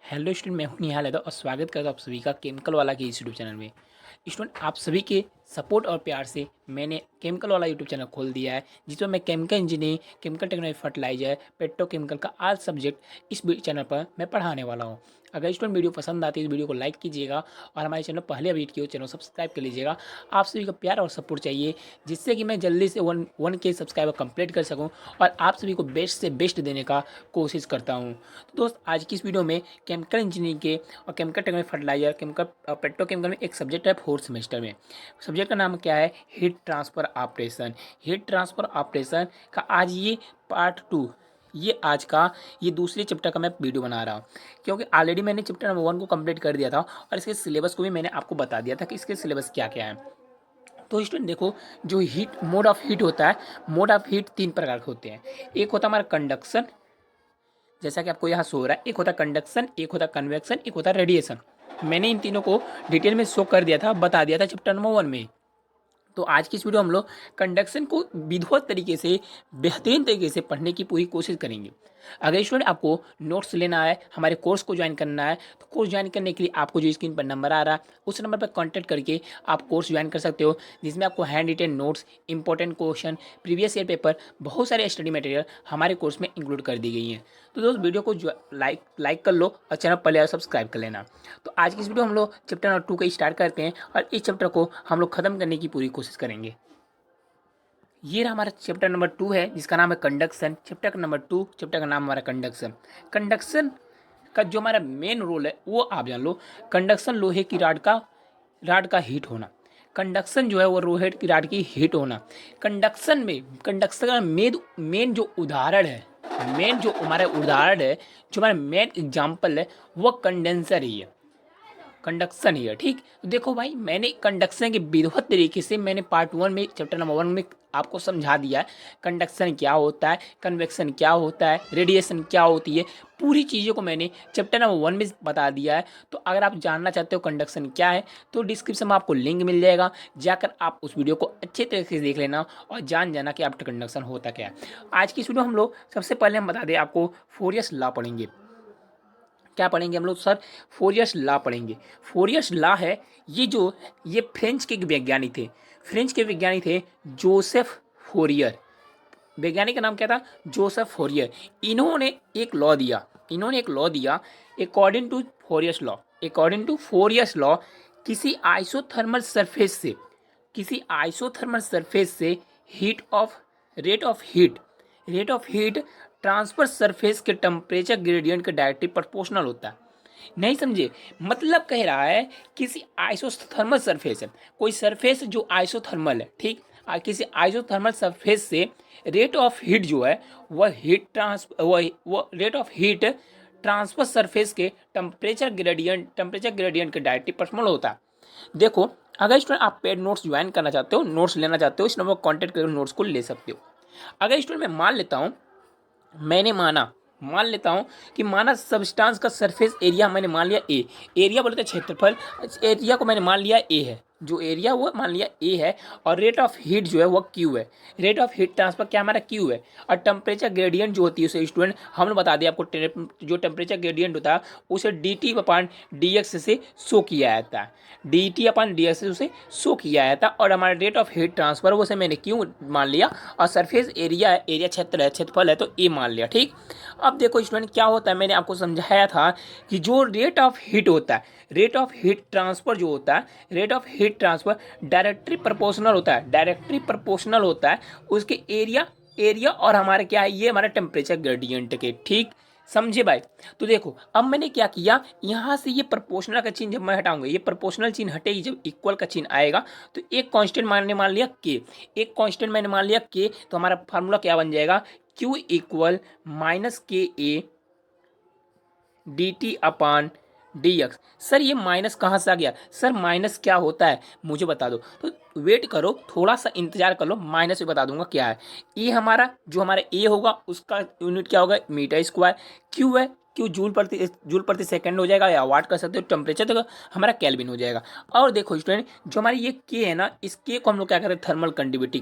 Hello student, मैं हूं निहाल यादव और स्वागत करता हूं आप सभी का केमिकल वाला के इस यूट्यूब चैनल में। स्टूडेंट, आप सभी के सपोर्ट और प्यार से मैंने केमिकल वाला यूट्यूब चैनल खोल दिया है, जिसमें मैं chemical engineering, chemical technology, fertiliser, petrochemical का आज सब्जेक्ट इस चैनल पर मैं पढ़ाने वाला हूं। अगर स्टूडेंट वीडियो पसंद आती है तो वीडियो को लाइक कीजिएगा और हमारे चैनल पहले विजिट किए चैनल सब्सक्राइब कर लीजिएगा। आप सभी का प्यार और सपोर्ट चाहिए, जिससे कि मैं जल्दी से वन के सब्सक्राइबर कंप्लीट कर सकूँ और आप सभी को बेस्ट से बेस्ट देने का कोशिश करता हूँ। तो दोस्त, आज की इस वीडियो में केमिकल इंजीनियरिंग के और chemical technology, fertiliser, chemical petrochemical में एक सब्जेक्ट है फोर्थ सेमेस्टर में। सब्जेक्ट का नाम क्या है? Heat transfer operation. Heat transfer operation का आज ये पार्ट 2, ये आज का ये दूसरे चैप्टर का मैं वीडियो बना रहा हूँ, क्योंकि ऑलरेडी मैंने चैप्टर नंबर 1 को कंप्लीट कर दिया था और इसके सिलेबस को भी मैंने आपको बता दिया था कि इसके सिलेबस क्या क्या है। तो स्टूडेंट देखो, जो हीट मोड ऑफ हीट होता है, मोड ऑफ हीट 3 प्रकार के होते हैं। एक होता है हमारा कंडक्शन, जैसा कि आपको यहाँ शो हो रहा है। एक होता है कंडक्शन, एक होता है कन्वेक्शन, एक होता है रेडिएशन। मैंने इन तीनों को डिटेल में शो कर दिया था, बता दिया था चैप्टर नंबर 1 में। तो आज की इस वीडियो हम लोग कंडक्शन को विधिवत तरीके से, बेहतरीन तरीके से पढ़ने की पूरी कोशिश करेंगे। अगर स्टूडेंट आपको नोट्स लेना है, हमारे कोर्स को ज्वाइन करना है, तो कोर्स ज्वाइन करने के लिए आपको जो स्क्रीन पर नंबर आ रहा है उस नंबर पर कांटेक्ट करके आप कोर्स ज्वाइन कर सकते हो, जिसमें आपको hand retain notes, important question, previous year paper, बहुत सारे स्टडी मटेरियल हमारे कोर्स में इंक्लूड कर दी गई हैं। तो दोस्त, वीडियो को लाइक कर लो और चैनल पहले सब्सक्राइब कर लेना। तो आज की इस वीडियो हम लोग चैप्टर नंबर 2 का स्टार्ट करते हैं और इस चैप्टर को हम लोग खत्म करने की पूरी कोशिश करेंगे। ये रहा हमारा चैप्टर नंबर 2 है, जिसका नाम है कंडक्शन। चैप्टर का नंबर 2, चैप्टर का नाम हमारा कंडक्शन। कंडक्शन का जो हमारा मेन रोल है वो आप जान लो। कंडक्शन लोहे की राड का हीट होना। कंडक्शन जो है वो लोहे की राड की हीट होना। कंडक्शन का मेन जो उदाहरण है, जो हमारा मेन एग्जाम्पल है, वो कंडेंसर ही है, कंडक्शन ही है। ठीक, तो देखो भाई, मैंने कंडक्शन के विधिवत तरीके से मैंने पार्ट 1 में, चैप्टर नंबर 1 में आपको समझा दिया है कंडक्शन क्या होता है, कन्वेक्शन क्या होता है, रेडिएशन क्या होती है। पूरी चीज़ों को मैंने चैप्टर नंबर 1 में बता दिया है। तो अगर आप जानना चाहते हो कंडक्शन क्या है, तो डिस्क्रिप्शन में आपको लिंक मिल जाएगा, जाकर आप उस वीडियो को अच्छे तरीके से देख लेना और जान जाना कि आप कंडक्शन होता क्या है। आज की इस वीडियो हम लोग सबसे पहले हम बता दें आपको, फोरियर्स लॉ पढ़ेंगे। क्या पढ़ेंगे हम लोग सर? फोरियर्स लॉ पढ़ेंगे। फोरियर्स लॉ है, ये फ्रेंच के वैज्ञानिक थे। फ्रेंच के वैज्ञानिक थे जोसेफ फोरियर। वैज्ञानिक का नाम क्या था? Joseph Fourier. इन्होंने एक लॉ दिया अकॉर्डिंग टू फोरियर्स लॉ। किसी आइसोथर्मल सरफेस से heat of rate of heat transfer surface के टेम्परेचर ग्रेडियंट के डायरेक्टली प्रोपोर्शनल होता है। नहीं समझे? मतलब कह रहा है, किसी आइसोथर्मल सरफेस है, कोई सरफेस जो आइसोथर्मल है, ठीक, किसी आइसोथर्मल सरफेस से रेट ऑफ हीट जो है वो rate of heat transfer surface के टेम्परेचर ग्रेडियंट के डायरेक्टली प्रोपोर्शनल होता है। देखो, अगर स्टूडेंट आप पेड नोट्स ज्वाइन करना चाहते हो, नोट्स लेना चाहते हो, इस नंबर को कॉन्टैक्ट करके नोट्स को ले सकते हो। अगर स्टूडेंट मैं मान लेता हूँ कि माना सब्सटेंस का सरफेस एरिया मैंने मान लिया ए, एरिया बोलते हैं क्षेत्रफल, एरिया को मैंने मान लिया ए है, जो एरिया वो मान लिया ए है, और रेट ऑफ हीट जो है वो क्यू है। रेट ऑफ हीट ट्रांसफर क्या हमारा क्यू है, और टेम्परेचर ग्रेडियंट जो होती है उसे स्टूडेंट हमने बता दिया आपको, जो टेम्परेचर ग्रेडियंट होता है उसे D T upon D x से शो किया जाता है, D T upon D x से उसे शो किया जाता है। और हमारा रेट ऑफ हीट ट्रांसफर वो से मैंने क्यू मान लिया, और सरफेस एरिया क्षेत्रफल है तो ए मान लिया। ठीक, अब देखो स्टूडेंट क्या होता है, मैंने आपको समझाया था कि जो रेट ऑफ हीट होता है, रेट ऑफ हीट ट्रांसफर जो होता है, rate of heat transfer directly proportional होता है उसके एरिया और हमारे क्या है, ये हमारा टेम्परेचर ग्रेडियंट के। ठीक, समझे भाई? तो देखो, अब मैंने क्या किया, यहाँ से ये प्रोपोर्शनल का चिन्ह जब मैं हटाऊंगा, ये प्रोपोर्शनल चिन्ह हटेगी, जब इक्वल का चिन्ह आएगा तो एक कांस्टेंट मान लिया के, तो हमारा फार्मूला क्या बन जाएगा, Q equal minus K A D T upon D x. Sir ये माइनस कहाँ से आ गया? सर माइनस क्या होता है मुझे बता दो, तो वेट करो, थोड़ा सा इंतजार कर लो, माइनस भी बता दूंगा क्या है। ये हमारा जो हमारा ए होगा उसका यूनिट क्या होगा, मीटर स्क्वायर। क्यू है, क्यू जूल प्रति सेकंड हो जाएगा, या वाट कर सकते हो, टेम्परेचर तो हमारा केल्विन हो जाएगा। और देखो स्टूडेंट, जो हमारी ये के है ना, इस के को हम लोग क्या करते हैं, थर्मल कंडक्टिविटी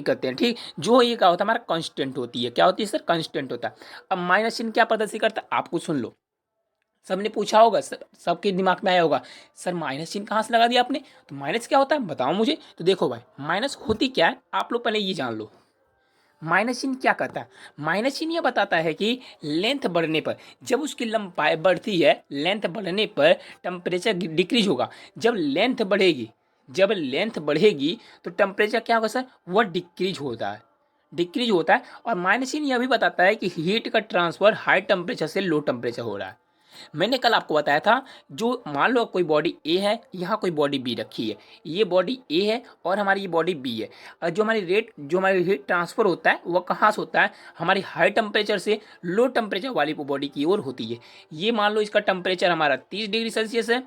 करते हैं। ठीक, जो ये क्या होता है, हमारा कांस्टेंट होती है, क्या होती है सर, कांस्टेंट होता है। अब माइनस चिन्ह क्या प्रदर्शित करता है, आपको सुन लो, सबने पूछा होगा, सबके दिमाग में आया होगा, सर माइनस चिन्ह कहाँ से लगा दिया आपने, तो माइनस क्या होता है बताओ मुझे। तो देखो भाई, माइनस होती क्या है आप लोग पहले ये जान लो। माइनस चिन्ह क्या करता है, माइनस चिन्ह ये बताता है कि लेंथ बढ़ने पर, जब उसकी लंबाई बढ़ती है, लेंथ बढ़ने पर टेम्परेचर डिक्रीज होगा। जब लेंथ बढ़ेगी, जब लेंथ बढ़ेगी तो टेम्परेचर क्या होगा सर, वह डिक्रीज होता है, डिक्रीज होता है। और माइनस चिन्ह यह भी बताता है कि हीट का ट्रांसफर हाई टेम्परेचर से लो टेम्परेचर हो रहा है। मैंने कल आपको बताया था, जो मान लो कोई बॉडी ए है, यहाँ कोई बॉडी बी रखी है, ये बॉडी ए है और हमारी ये बॉडी बी है, और जो हमारी हीट ट्रांसफर होता है वह कहाँ से होता है, हमारी हाई टेम्परेचर से लो टेम्परेचर वाली बॉडी की ओर होती है। ये मान लो इसका टेम्परेचर हमारा 30 डिग्री सेल्सियस है,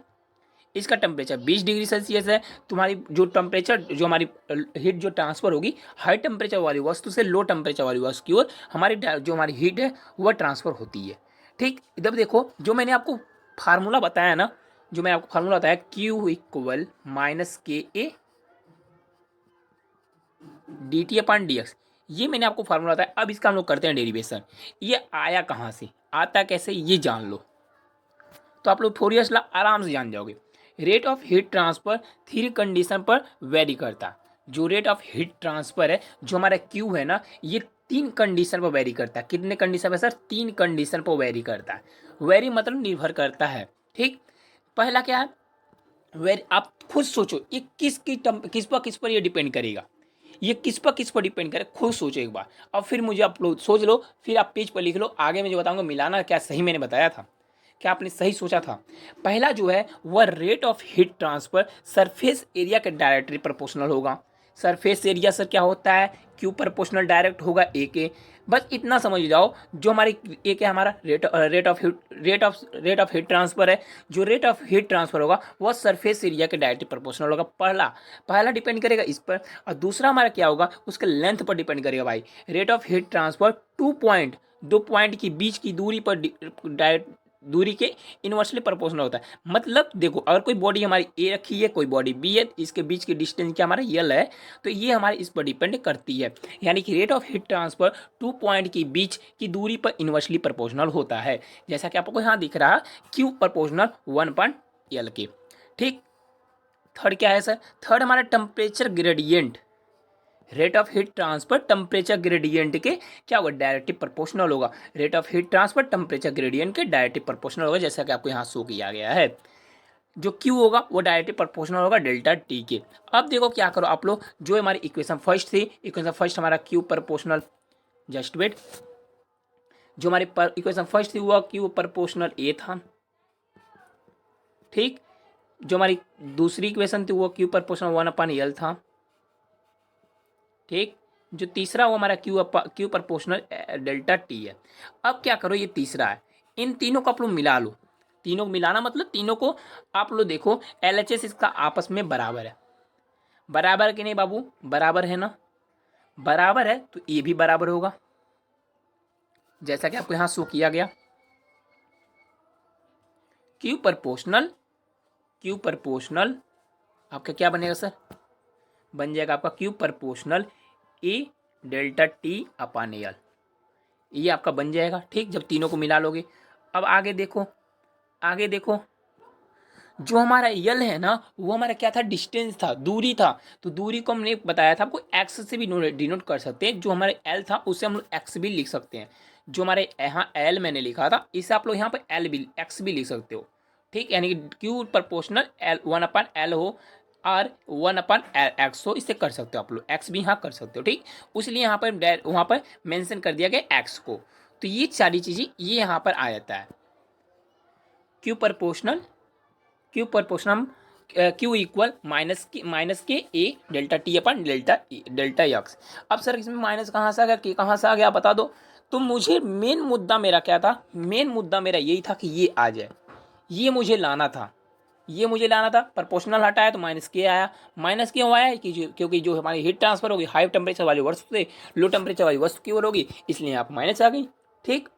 इसका टेम्परेचर 20 डिग्री सेल्सियस है। तुम्हारी जो टेम्परेचर, जो हमारी हीट जो ट्रांसफर होगी हाई टेम्परेचर वाली वस्तु से लो टेम्परेचर वाली वस्तु की ओर हमारी जो हमारी हीट है वह ट्रांसफर होती है। ठीक, इधर देखो जो मैंने आपको फार्मूला बताया ना, जो मैंने आपको फार्मूला बताया Q equal minus K A D T upon D x, ये मैंने आपको फार्मूला बताया। अब इसका हम लोग करते हैं डेरिवेशन। ये आया कहाँ से, आता कैसे, ये जान लो तो आप लोग फोरियर लॉ आराम से जान जाओगे। Rate of heat transfer 3 condition पर वेरी करता है। जो रेट ऑफ हीट ट्रांसफर है, जो हमारा क्यू है ना, ये 3 कंडीशन पर वेरी करता है। कितने कंडीशन पर सर, 3 कंडीशन पर वेरी करता है। वेरी मतलब निर्भर करता है। ठीक, पहला क्या है, वेरी, आप खुद सोचो ये किस पर ये डिपेंड करेगा, ये किस पर डिपेंड करे, खुद सोचो एक बार। अब फिर मुझे आप लोग सोच लो, फिर आप पेज पर लिख लो, आगे मुझे बताऊंगा मिलाना क्या सही मैंने बताया था, क्या आपने सही सोचा था। पहला जो है वह rate of heat transfer surface area के डायरेक्टली प्रोपोर्शनल होगा। सरफेस एरिया सर क्या होता है, क्यू प्रोपोर्शनल डायरेक्ट होगा ए के। बस इतना समझ जाओ, जो हमारी ए के हमारा रेट ऑफ हीट ट्रांसफर है, जो रेट ऑफ हीट ट्रांसफर होगा वह सरफेस एरिया के डायरेक्टली प्रोपोर्शनल होगा। पहला डिपेंड करेगा इस पर, और दूसरा हमारा क्या होगा, उसके लेंथ पर डिपेंड करेगा भाई। Rate of heat transfer 2 point की बीच की दूरी पर डायरेक्ट दूरी के इनवर्सली प्रोपोर्शनल होता है। मतलब देखो, अगर कोई बॉडी हमारी ए रखी है, कोई बॉडी बी है, इसके बीच की डिस्टेंस क्या हमारा यल है, तो ये हमारे इस पर डिपेंड करती है। यानी कि rate of heat transfer 2 point की बीच की दूरी पर इनवर्सली प्रोपोर्शनल होता है। जैसा कि आपको यहाँ दिख रहा है क्यू प्रोपोर्शनल 1/L के। ठीक, थर्ड क्या है सर, थर्ड हमारा temperature gradient. Rate of heat transfer temperature gradient के क्या होगा, डायरेक्टली प्रोपोर्शनल होगा। Rate of heat transfer temperature gradient के डायरेक्टली प्रोपोर्शनल होगा, जैसा कि आपको यहाँ शो किया गया है। जो क्यू होगा वो डायरेक्टली प्रोपोर्शनल होगा डेल्टा टी के। अब देखो क्या करो आप लोग, जो हमारी इक्वेशन फर्स्ट थी, इक्वेशन फर्स्ट हमारा क्यू प्रोपोर्शनल, जस्ट वेट, जो हमारी इक्वेशन फर्स्ट थी वो क्यू प्रोपोर्शनल ए था। ठीक, जो हमारी दूसरी इक्वेशन थी वो क्यू प्रोपोर्शनल 1/L था। ठीक, जो तीसरा वो हमारा क्यू प्रोपोर्शनल डेल्टा टी है। अब क्या करो, ये तीसरा है, इन तीनों को आप लोग मिला लो। तीनों को मिलाना मतलब तीनों को आप लोग देखो, LHS इसका आपस में बराबर है। बराबर है कि नहीं बाबू, बराबर है ना, बराबर है तो ये भी बराबर होगा, जैसा कि आपको यहाँ शो किया गया। क्यू प्रोपोर्शनल आपका क्या बनेगा सर, बन जाएगा आपका क्यू प्रोपोर्शनल ए डेल्टा टी अपॉन एल, ये आपका बन जाएगा। ठीक, जब तीनों को मिला लोगे। अब आगे देखो, आगे देखो, जो हमारा यल है ना, वो हमारा क्या था, डिस्टेंस था, दूरी था। तो दूरी को हमने बताया था आपको, एक्स से भी डिनोट कर सकते हैं। जो हमारे एल था उसे हम लोग एक्स भी लिख सकते हैं। जो हमारे यहाँ एल मैंने लिखा था, इसे आप लोग यहाँ पर एल भी एक्स भी लिख सकते हो। ठीक, यानी कि क्यू प्रोपोर्शनल एल 1/L हो और 1/x हो, इससे कर सकते हो आप लोग, एक्स भी यहाँ कर सकते हो। ठीक, इसलिए यहाँ पर वहाँ पर मेंशन कर दिया गया एक्स को। तो ये सारी चीज़ें ये यहाँ पर आ जाता है। Q proportional Q equal minus K A delta T upon delta x. अब सर इसमें माइनस कहाँ से आ गया, के कहाँ से आ गया, बता दो। तो मुझे मेन मुद्दा मेरा क्या था, मेन मुद्दा मेरा यही था कि ये आ जाए, ये मुझे लाना था, ये मुझे लाना था। प्रोपोर्शनल हटाया तो माइनस के आया। माइनस क्यों आया, क्योंकि जो हमारी हीट ट्रांसफर होगी हाई टेम्परेचर वाली वस्तु से लो टेम्परेचर वाली वस्तु की ओर होगी, इसलिए यहाँ पर माइनस आ गई। ठीक,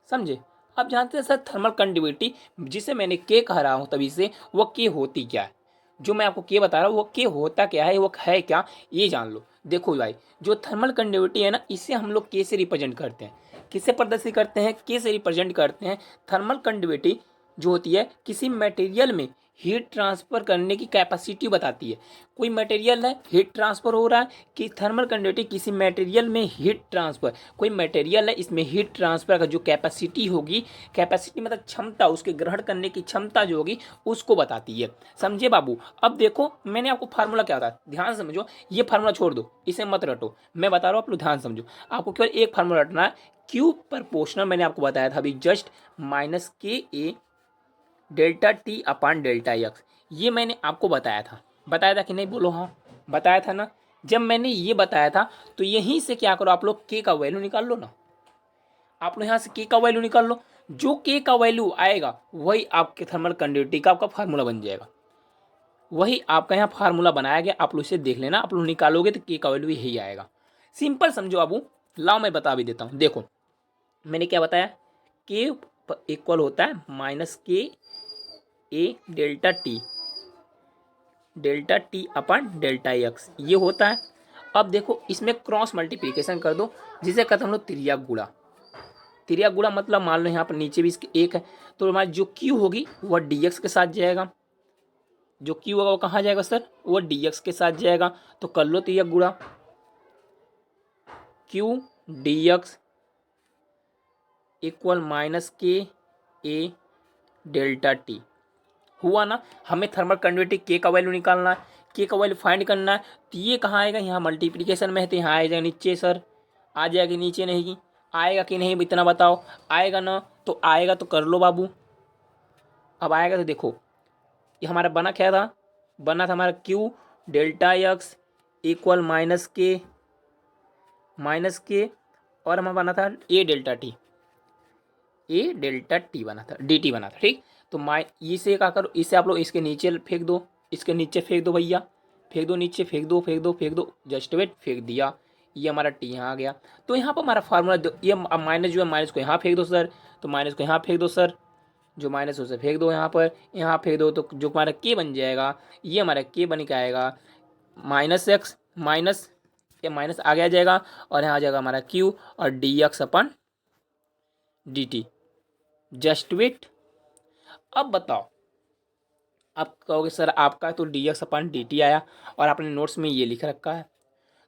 समझे। अब जानते हैं सर थर्मल कंडक्टिविटी, जिसे मैंने के कह रहा हूँ तभी से, वो के होती क्या है, जो मैं आपको के बता रहा हूँ वो के होता क्या है, वो है क्या, ये जान लो। देखो भाई, जो थर्मल कंडक्टिविटी है ना, इसे हम लोग के से रिप्रेजेंट करते हैं। किससे प्रदर्शित करते हैं, के से रिप्रेजेंट करते हैं। थर्मल कंडक्टिविटी जो होती है किसी मटेरियल में हीट ट्रांसफ़र करने की कैपेसिटी बताती है। कोई मटेरियल है, हीट ट्रांसफ़र हो रहा है कि थर्मल कंडक्टिविटी किसी मटेरियल में हीट ट्रांसफ़र, कोई मटेरियल है इसमें हीट ट्रांसफ़र का जो कैपेसिटी होगी, कैपेसिटी मतलब क्षमता, उसके ग्रहण करने की क्षमता जो होगी उसको बताती है। समझे बाबू। अब देखो मैंने आपको फार्मूला क्या बताया, ध्यान समझो। ये फार्मूला छोड़ दो, इसे मत रटो, मैं बता रहा हूँ, आप लोग ध्यान समझो। आपको केवल एक फार्मूला रटना है, क्यू प्रपोर्शनल, मैंने आपको बताया था अभी just, minus K A delta T upon delta x. ये मैंने आपको बताया था कि नहीं, बोलो हाँ, बताया था ना। जब मैंने ये बताया था तो यहीं से क्या करो आप लोग, के का वैल्यू निकाल लो ना। आप लोग यहाँ से के का वैल्यू निकाल लो, जो के का वैल्यू आएगा वही आपके थर्मल कंडक्टिविटी का आपका फार्मूला बन जाएगा। वही आपका यहाँ फार्मूला बनाया गया, आप लोग इसे देख लेना, आप लोग निकालोगे तो के का वैल्यू यही आएगा। सिंपल समझो बाबू, लाओ मैं बता भी देता हूँ। देखो मैंने क्या बताया, के इक्वल होता है minus K A delta T upon delta x, ये होता है। अब देखो इसमें क्रॉस मल्टीप्लिकेशन कर दो, जिसे कहते हैं हम लोग त्रिया गुणा। त्रिया गुणा मतलब मान लो यहाँ पर नीचे भी इसके एक है, तो हमारी जो क्यू होगी वह डी एक्स के साथ जाएगा, जो क्यू होगा वो कहाँ जाएगा सर, वो डी एक्स के साथ जाएगा। तो कर लो त्रिया गुणा, Q D x equal minus K A delta T, हुआ ना। हमें थर्मल कंडक्टिविटी के का वैल्यू निकालना है, के का वैल्यू फाइंड करना है। तो ये कहाँ आएगा, यहाँ मल्टीप्लिकेशन में है तो यहाँ आएगा नीचे सर, आ जाएगा नीचे, नहीं आएगा कि नहीं इतना बताओ, आएगा ना, तो आएगा तो कर लो बाबू। अब आएगा तो देखो ये हमारा बना क्या था, बना था हमारा Q delta x equal minus के और हमारा बना था ए डेल्टा टी बना था, डी टी बना था, ठीक। तो इसे क्या करो, इसे आप लोग इसके नीचे फेंक दो, इसके नीचे फेंक दो भैया, फेंक दो नीचे, फेंक दो, जस्ट वेट, फेंक दिया। ये हमारा टी यहाँ आ गया। तो यहाँ पर हमारा फार्मूला, ये माइनस जो है माइनस को यहाँ फेंक दो सर, तो माइनस को यहाँ फेंक दो सर, जो माइनस उसे फेंक दो यहाँ पर, यहाँ फेंक दो, तो जो हमारा के बन जाएगा, ये हमारा के बन के आएगा माइनस एक्स, माइनस ये माइनस आगे आ जाएगा, और यहाँ आ जाएगा हमारा क्यू और D X upon D T. Just wait. अब बताओ, आप कहोगे सर आपका तो D X upon D T आया और आपने नोट्स में ये लिख रखा है,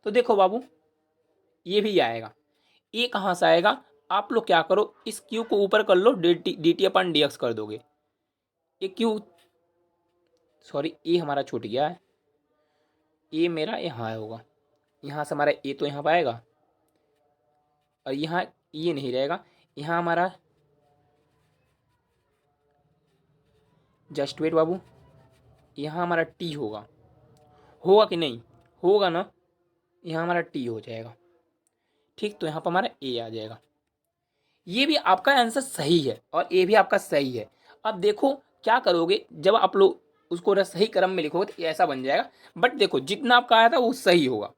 तो देखो बाबू ये भी आएगा। ये कहाँ से आएगा, आप लोग क्या करो, इस क्यू को ऊपर कर लो, डी टी अपन डी एक्स कर दोगे। ये क्यू, सॉरी ए हमारा छूट गया है, ए मेरा यहाँ होगा, यहाँ से हमारा ए तो यहाँ पर आएगा, और यहाँ ये नहीं रहेगा, यहाँ हमारा, जस्ट वेट बाबू, यहाँ हमारा टी होगा, होगा कि नहीं, होगा ना, यहाँ हमारा टी हो जाएगा, ठीक। तो यहाँ पर हमारा ए आ जाएगा। ये भी आपका आंसर सही है और ए भी आपका सही है। अब देखो क्या करोगे, जब आप लोग उसको सही क्रम में लिखोगे तो ऐसा बन जाएगा। बट देखो जितना आपका आया था वो सही होगा,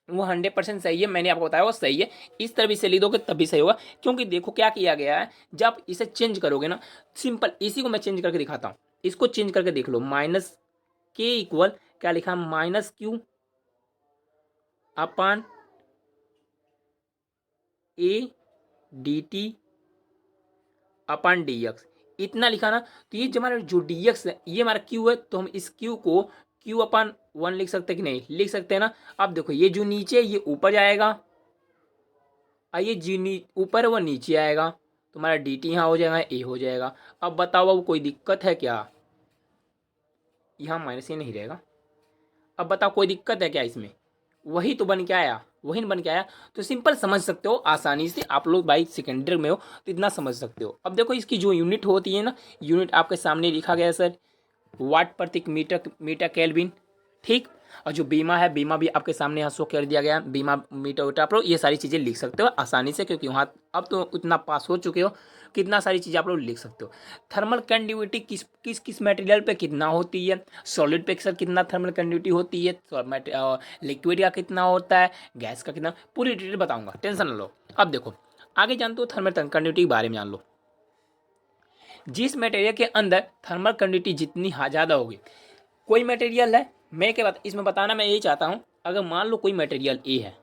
वो 100% सही है, मैंने आपको बताया वो सही है। इस तरह भी से लिख दोगे तब भी सही होगा, क्योंकि देखो क्या किया गया है, जब इसे चेंज करोगे ना, सिंपल इसी को मैं चेंज करके दिखाता हूँ, इसको चेंज करके देख लो। माइनस के इक्वल क्या लिखा, minus Q upon A D T upon D x, इतना लिखा ना। तो ये जो हमारा जो डी एक्स है ये हमारा क्यू है, तो हम इस क्यू को क्यू अपान 1 लिख सकते हैं कि नहीं, लिख सकते हैं ना। अब देखो ये जो नीचे है ये ऊपर जाएगा, और ये जी ऊपर है वो नीचे आएगा, तो हमारा डी टी यहाँ हो जाएगा, ए हो जाएगा। अब बताओ अब कोई दिक्कत है क्या, यहाँ माइनस ये नहीं रहेगा। अब बताओ कोई दिक्कत है क्या इसमें, वही तो बन के आया, वही बन के आया। तो सिंपल समझ सकते हो आसानी से, आप लोग भाई सेकेंडरी में हो तो इतना समझ सकते हो। अब देखो इसकी जो यूनिट होती है ना, यूनिट आपके सामने लिखा गया है सर, वाट प्रति मीटर केल्विन, ठीक। और जो बीमा है, बीमा भी आपके सामने यहाँ शो कर दिया गया, बीमा मीटर वीटर, आप लोग ये सारी चीज़ें लिख सकते हो आसानी से, क्योंकि वहाँ अब तो उतना पास हो चुके हो, कितना सारी चीज़ें आप लोग लिख सकते हो। थर्मल कंडक्टिविटी किस किस किस मटेरियल पे कितना होती है, सॉलिड पे सर कितना थर्मल कंडक्टिविटी होती है, लिक्विड का कितना होता है, गैस का कितना, पूरी डिटेल बताऊंगा, टेंशन न लो। अब देखो आगे जानते हो थर्मल कंडक्टिविटी के बारे में जान लो। जिस मटेरियल के अंदर थर्मल कंडक्टिविटी जितनी ज़्यादा होगी, कोई मटेरियल है, मैं क्या बात इसमें बताना मैं यही चाहता हूँ, अगर मान लो कोई मटेरियल ए है,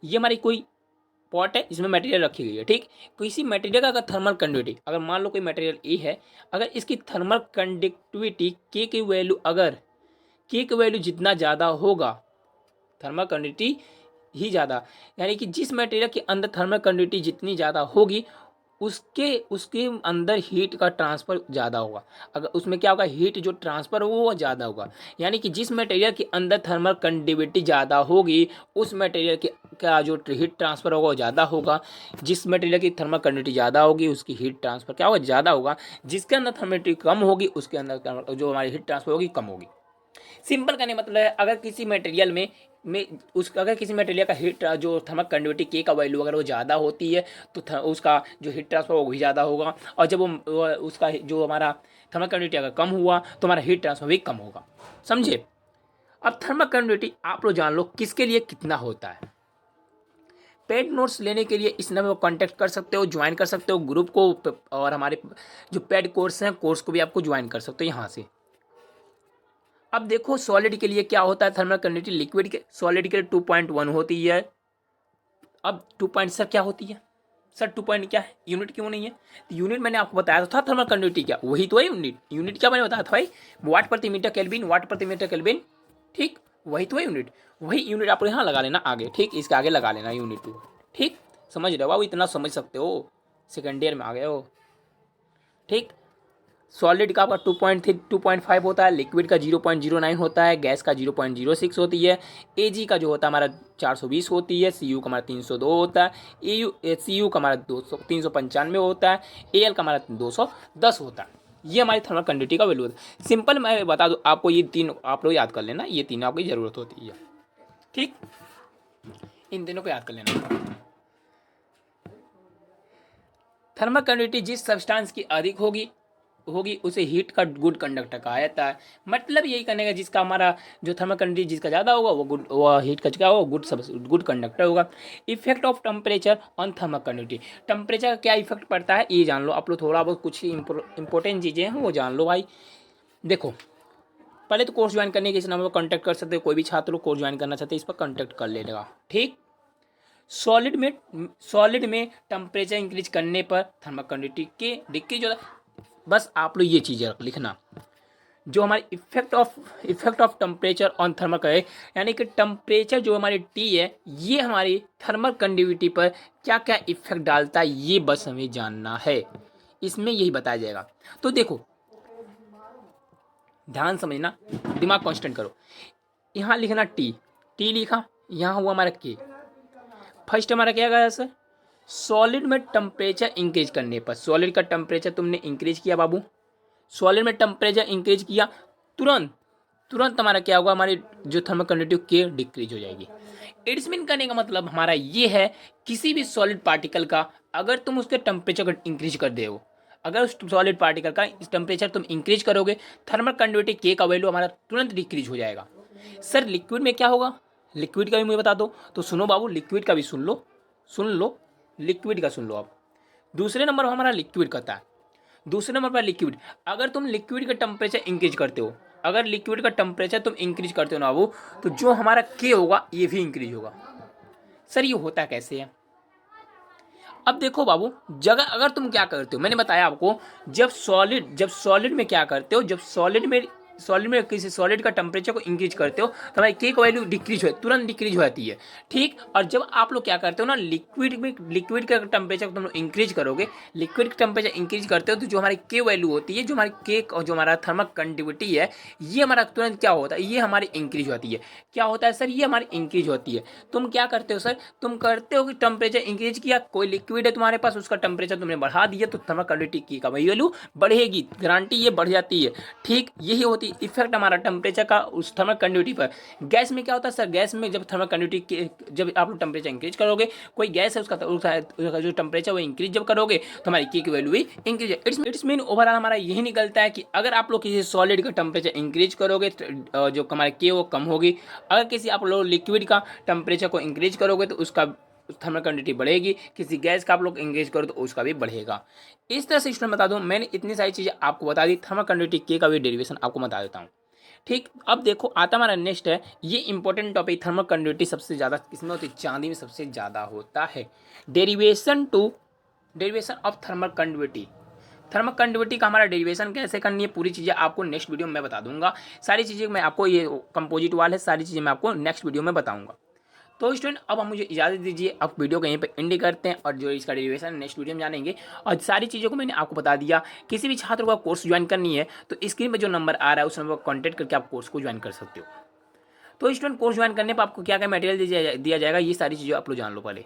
ये हमारी कोई पॉट है, इसमें मटेरियल रखी गई है। ठीक, किसी मटेरियल का अगर थर्मल कंडक्टिविटी, अगर मान लो कोई मटेरियल ए है, अगर इसकी थर्मल कंडक्टिविटी के की वैल्यू, अगर के की वैल्यू जितना ज़्यादा होगा, थर्मल कंडक्टिविटी ही ज़्यादा, यानी कि जिस मटेरियल के अंदर थर्मल कंडक्टिविटी जितनी ज़्यादा होगी उसके उसके अंदर हीट का ट्रांसफ़र ज़्यादा होगा। अगर उसमें क्या होगा, हीट जो ट्रांसफ़र होगा वो ज़्यादा होगा। यानी कि जिस मटेरियल के अंदर थर्मल कंडक्टिविटी ज़्यादा होगी उस मटेरियल के का जो हीट ट्रांसफ़र होगा वो ज़्यादा होगा। जिस मटेरियल की थर्मल कंडक्टिविटी ज़्यादा होगी उसकी हीट ट्रांसफ़र क्या होगा, ज़्यादा होगा। जिसके अंदर थर्मल कंडक्टिविटी कम होगी उसके अंदर जो हमारी हीट ट्रांसफ़र होगी कम होगी। सिंपल करने मतलब है, अगर किसी मटेरियल अगर किसी मटेरियल का हीट जो थर्मल कंडक्टिविटी के का वैल्यू अगर वो ज़्यादा होती है तो उसका जो हीट ट्रांसफर वो भी ज़्यादा होगा, और जब वो उसका जो हमारा थर्मल कंडक्टिविटी अगर कम हुआ तो हमारा हीट ट्रांसफर भी कम होगा। समझे। अब थर्मल कंडक्टिविटी आप लोग जान लो किसके लिए कितना होता है। पेड नोट्स लेने के लिए इस नंबर पर कॉन्टैक्ट कर सकते हो, ज्वाइन कर सकते हो ग्रुप को, और हमारे जो पेड कोर्स हैं कोर्स को भी आपको ज्वाइन कर सकते हो यहाँ से। अब देखो सॉलिड के लिए क्या होता है थर्मल कंडक्टिविटी, लिक्विड के सॉलिड के लिए 2.1 होती है। अब 2 पॉइंट सर क्या होती है, सर 2 पॉइंट क्या है, यूनिट क्यों नहीं है। तो यूनिट मैंने आपको बताया तो था थर्मल कंडक्टिविटी क्या, वही तो है यूनिट। यूनिट क्या मैंने बताया था भाई, वाट प्रति मीटर केल्विन, वाट प्रति मीटर केल्विन। ठीक, वही तो है यूनिट। वही यूनिट आप यहाँ लगा लेना आगे, ठीक, इसके आगे लगा लेना यूनिट 2। ठीक, समझ रहे हो बाबू, इतना समझ सकते हो, सेकेंड ईयर में आ गए हो। ठीक, सॉलिड का आपका 2.5 होता है, लिक्विड का 0.09 होता है, गैस का 0.06 होती है, एजी का जो होता है हमारा 420 होती है, सीयू का हमारा 302 होता है, सीयू का हमारा 395 होता है, एल का हमारा 210 होता है। ये हमारी थर्मल कंडक्टिविटी का वैल्यू होता है। सिंपल मैं बता दूं आपको, ये तीन आप लोग याद कर लेना, ये तीन आपकी ज़रूरत होती है। ठीक, इन तीनों को याद कर लेना। थर्मल कंडक्टिविटी जिस सब्सटेंस की अधिक होगी उसे हीट का गुड कंडक्टर कहा जाता है। मतलब यही करने का, जिसका हमारा जो थर्मल कंडक्टिविटी जिसका ज़्यादा होगा वो हीट का क्या होगा, गुड कंडक्टर होगा। Effect of temperature on thermal conductivity, temperature का क्या इफेक्ट पड़ता है ये जान लो आप लोग, थोड़ा बहुत कुछ इंपॉर्टेंट चीज़ें हैं वो जान लो भाई। देखो पहले तो कोर्स ज्वाइन करने के इस नंबर पर कॉन्टैक्ट कर सकते हो, कोई भी छात्र लोग कोर्स ज्वाइन करना चाहते हैं इस पर कॉन्टैक्ट कर लेगा। ठीक, सॉलिड में टेम्परेचर इंक्रीज करने पर थर्मल कंडक्टिविटी के डिक्रीज होता है। बस आप लोग ये चीज़ें लिखना, जो हमारी effect of temperature on thermal है, यानी कि टेम्परेचर जो हमारी टी है ये हमारी थर्मल कंडक्टिविटी पर क्या क्या इफेक्ट डालता है ये बस हमें जानना है, इसमें यही बताया जाएगा। तो देखो ध्यान समझना, दिमाग कांस्टेंट करो। यहाँ लिखना टी लिखा, यहाँ हुआ हमारा के। फर्स्ट हमारा क्या गया सर, सॉलिड में टेम्परेचर इंक्रीज करने पर, सॉलिड का टेम्परेचर तुमने इंक्रीज किया बाबू, सॉलिड में टेम्परेचर इंक्रीज किया, तुरंत हमारा क्या होगा, हमारी जो थर्मल कंडक्टिविटी के डिक्रीज हो जाएगी। इट्स मीन करने का मतलब हमारा ये है, किसी भी सॉलिड पार्टिकल का अगर तुम उसके टेम्परेचर को इंक्रीज कर दे हो, अगर उस सॉलिड पार्टिकल का टेम्परेचर तुम इंक्रीज करोगे, थर्मल कंडक्टिविटी के का वैल्यू हमारा तुरंत डिक्रीज हो जाएगा। सर लिक्विड में क्या होगा, लिक्विड का भी मुझे बता दो। तो सुनो बाबू, लिक्विड का भी सुन लो, लिक्विड का सुन लो। अब दूसरे नंबर पर हमारा लिक्विड कहता है, दूसरे नंबर पर लिक्विड, अगर तुम लिक्विड का टेम्परेचर इंक्रीज करते हो, अगर लिक्विड का टेम्परेचर तुम इंक्रीज करते हो ना बाबू, तो जो हमारा के होगा ये भी इंक्रीज होगा। सर ये होता कैसे है, अब देखो बाबू, जगह अगर तुम क्या करते हो, मैंने बताया आपको, जब सॉलिड में क्या करते हो, जब सॉलिड में किसी सॉलिड का टेम्परेचर को इंक्रीज करते हो तो हमारी के का वैल्यू डिक्रीज हो, तुरंत डिक्रीज हो जाती है। ठीक, और जब आप लोग क्या करते हो ना, लिक्विड का टेम्परेचर तुम लोग इंक्रीज करोगे, लिक्विड का टेम्परेचर इंक्रीज करते हो तो जो हमारी के वैल्यू होती है, जो हमारी के और जो हमारा थर्मल कंडक्टिविटी है, ये हमारा तुरंत क्या होता है, ये हमारी इंक्रीज होती है। क्या होता है सर, ये हमारी इंक्रीज होती है। तुम क्या करते हो सर, तुम करते हो कि टेम्परेचर इंक्रीज किया, कोई लिक्विड है तुम्हारे पास, उसका टेम्परेचर तुमने बढ़ा दिया तो थर्मल कंडक्टिविटी का वैल्यू बढ़ेगी, गारंटी ये बढ़ जाती है। ठीक, यही होती इफेक्ट हमारा टेम्परेचर का उस थर्मल कंडक्टिविटी पर। गैस में क्या होता है सर, गैस में जब थर्मल कंडक्टिविटी जब आप लोग टेम्परेचर इंक्रीज करोगे, कोई गैस है उसका जो टेम्परेचर वो इंक्रीज जब करोगे तो हमारी की वैल्यू भी इंक्रीज है। इट्स मीन ओवरऑल हमारा यही निकलता है कि अगर आप लोग किसी सॉलिड का टेम्परेचर इंक्रीज करोगे तो जो हमारी के वो कम होगी, अगर किसी आप लोग लिक्विड का टेम्परेचर को इंक्रीज करोगे तो उसका थर्मल कंडक्टिविटी बढ़ेगी, किसी गैस का आप लोग इंगेज करो तो उसका भी बढ़ेगा। इस तरह से स्टूडेंट बता दूं, मैंने इतनी सारी चीज़ें आपको बता दी, थर्मल कंडक्टिविटी के का भी डेरिवेशन आपको बता देता हूँ। ठीक, अब देखो आता हमारा नेक्स्ट है, ये इंपॉर्टेंट टॉपिक, थर्मल कंडक्टिविटी सबसे ज़्यादा किसमें होती है, चांदी में सबसे ज़्यादा होता है। Derivation of thermal conductivity. Thermal conductivity का हमारा डेरिवेशन कैसे करनी है, पूरी चीज़ें आपको नेक्स्ट वीडियो में बता दूंगा। सारी चीज़ें मैं आपको, ये कंपोजिट वाल है, सारी चीज़ें मैं आपको नेक्स्ट वीडियो में बताऊंगा। तो स्टूडेंट अब हम मुझे इजाज़त दीजिए, अब वीडियो को यहीं पे एंड करते हैं और जो इसका डेरिवेशन नेक्स्ट वीडियो में जानेंगे। और सारी चीज़ों को मैंने आपको बता दिया। किसी भी छात्र को कोर्स ज्वाइन करनी है तो स्क्रीन पर जो नंबर आ रहा है उस नंबर पर कॉन्टैक्ट करके आप कोर्स को ज्वाइन कर सकते हो। तो स्टूडेंट कोर्स ज्वाइन करने पर आपको क्या क्या मटेरियल दिया जाएगा, ये सारी चीज़ें आप लोग जान लो। पहले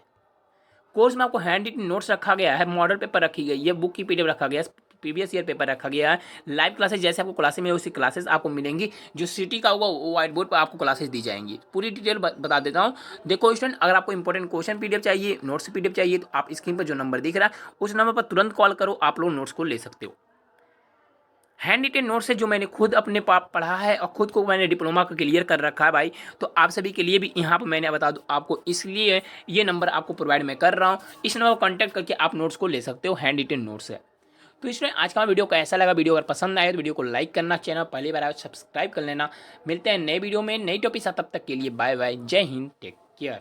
कोर्स में आपको हैंड रिटन नोट्स रखा गया है, मॉडल पेपर रखी गई है, बुक की पीडीएफ रखा गया है, प्रीवियस ईयर पेपर रखा गया है, लाइव क्लासेस जैसे आपको क्लासेस में उसी क्लासेस आपको मिलेंगी। जो सिटी का होगा वो व्हाइट बोर्ड पर आपको क्लासेस दी जाएंगी। पूरी डिटेल बता देता हूँ। देखो स्टूडेंट, अगर आपको इंपॉर्टेंट क्वेश्चन पीडीएफ चाहिए, नोट्स पीडीएफ चाहिए, तो आप स्क्रीन पर जो नंबर दिख रहा है उस नंबर पर तुरंत कॉल करो, आप लोग नोट्स को ले सकते हो। हैंड रिटेन नोट्स है जो मैंने खुद अपने पढ़ा है और खुद को मैंने डिप्लोमा का क्लियर कर रखा है भाई। तो आप सभी के लिए भी यहाँ पर मैंने बता दूँ आपको, इसलिए ये नंबर आपको प्रोवाइड मैं कर रहा हूँ। इस नंबर पर कॉन्टैक्ट करके आप नोट्स को ले सकते हो, हैंड रिटेन नोट्स है। तो इसमें आज का वीडियो कैसा लगा, वीडियो अगर पसंद आए तो वीडियो को लाइक करना, चैनल पहली बार आए सब्सक्राइब कर लेना। मिलते हैं नए वीडियो में नई टॉपिक साथ, तब तक के लिए बाय बाय, जय हिंद, टेक केयर।